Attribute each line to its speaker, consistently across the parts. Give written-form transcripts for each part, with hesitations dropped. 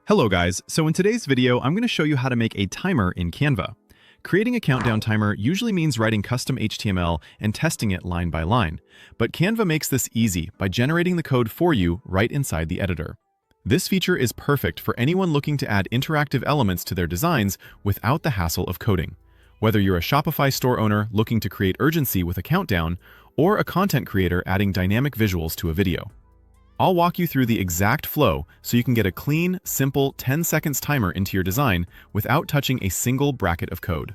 Speaker 1: Hello guys, so in today's video I'm going to show you how to make a timer in Canva. Creating a countdown timer usually means writing custom HTML and testing it line by line, but Canva makes this easy by generating the code for you right inside the editor. This feature is perfect for anyone looking to add interactive elements to their designs without the hassle of coding. Whether you're a Shopify store owner looking to create urgency with a countdown, or a content creator adding dynamic visuals to a video. I'll walk you through the exact flow so you can get a clean, simple 10 seconds timer into your design without touching a single bracket of code.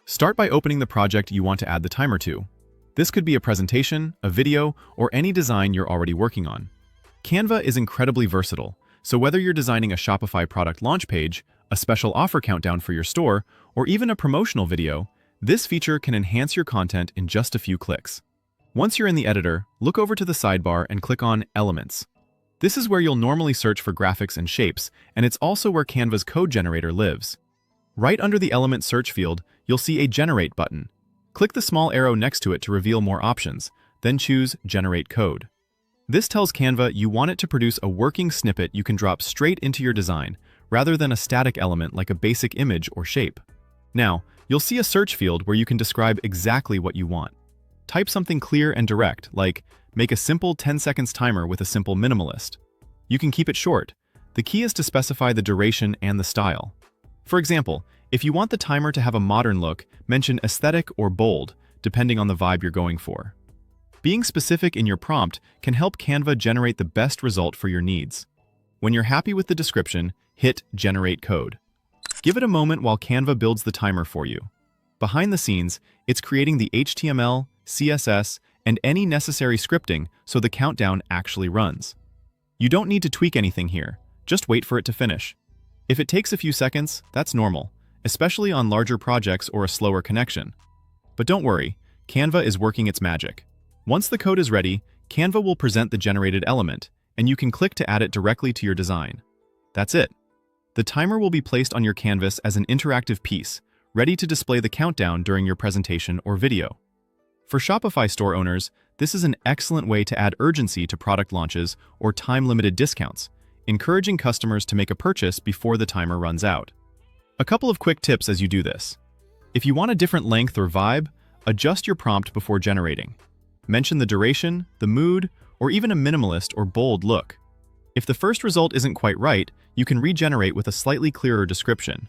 Speaker 1: Start by opening the project you want to add the timer to. This could be a presentation, a video, or any design you're already working on. Canva is incredibly versatile, so whether you're designing a Shopify product launch page, a special offer countdown for your store, or even a promotional video, this feature can enhance your content in just a few clicks. Once you're in the editor, look over to the sidebar and click on Elements. This is where you'll normally search for graphics and shapes, and it's also where Canva's code generator lives. Right under the element search field, you'll see a Generate button. Click the small arrow next to it to reveal more options, then choose Generate Code. This tells Canva you want it to produce a working snippet you can drop straight into your design, rather than a static element like a basic image or shape. Now, you'll see a search field where you can describe exactly what you want. Type something clear and direct, like, make a simple 10 seconds timer with a simple minimalist. You can keep it short. The key is to specify the duration and the style. For example, if you want the timer to have a modern look, mention aesthetic or bold, depending on the vibe you're going for. Being specific in your prompt can help Canva generate the best result for your needs. When you're happy with the description, hit Generate Code. Give it a moment while Canva builds the timer for you. Behind the scenes, it's creating the HTML, CSS, and any necessary scripting so the countdown actually runs. You don't need to tweak anything here, just wait for it to finish. If it takes a few seconds, that's normal, especially on larger projects or a slower connection. But don't worry, Canva is working its magic. Once the code is ready, Canva will present the generated element, and you can click to add it directly to your design. That's it. The timer will be placed on your canvas as an interactive piece, ready to display the countdown during your presentation or video. For Shopify store owners, this is an excellent way to add urgency to product launches or time-limited discounts, encouraging customers to make a purchase before the timer runs out. A couple of quick tips as you do this. If you want a different length or vibe, adjust your prompt before generating. Mention the duration, the mood, or even a minimalist or bold look. If the first result isn't quite right, you can regenerate with a slightly clearer description.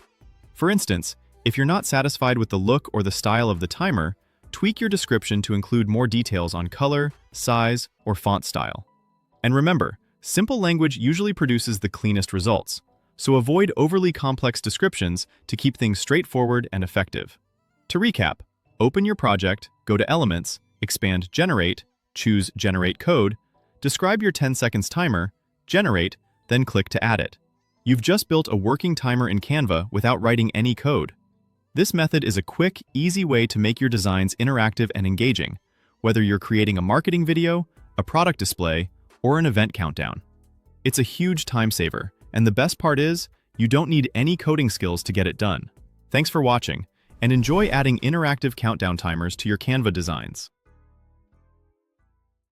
Speaker 1: For instance, if you're not satisfied with the look or the style of the timer, tweak your description to include more details on color, size, or font style. And remember, simple language usually produces the cleanest results, so avoid overly complex descriptions to keep things straightforward and effective. To recap, open your project, go to Elements, expand Generate, choose Generate Code, describe your 10 seconds timer, generate, then click to add it. You've just built a working timer in Canva without writing any code. This method is a quick, easy way to make your designs interactive and engaging, whether you're creating a marketing video, a product display, or an event countdown. It's a huge time saver, and the best part is, you don't need any coding skills to get it done. Thanks for watching, and enjoy adding interactive countdown timers to your Canva designs.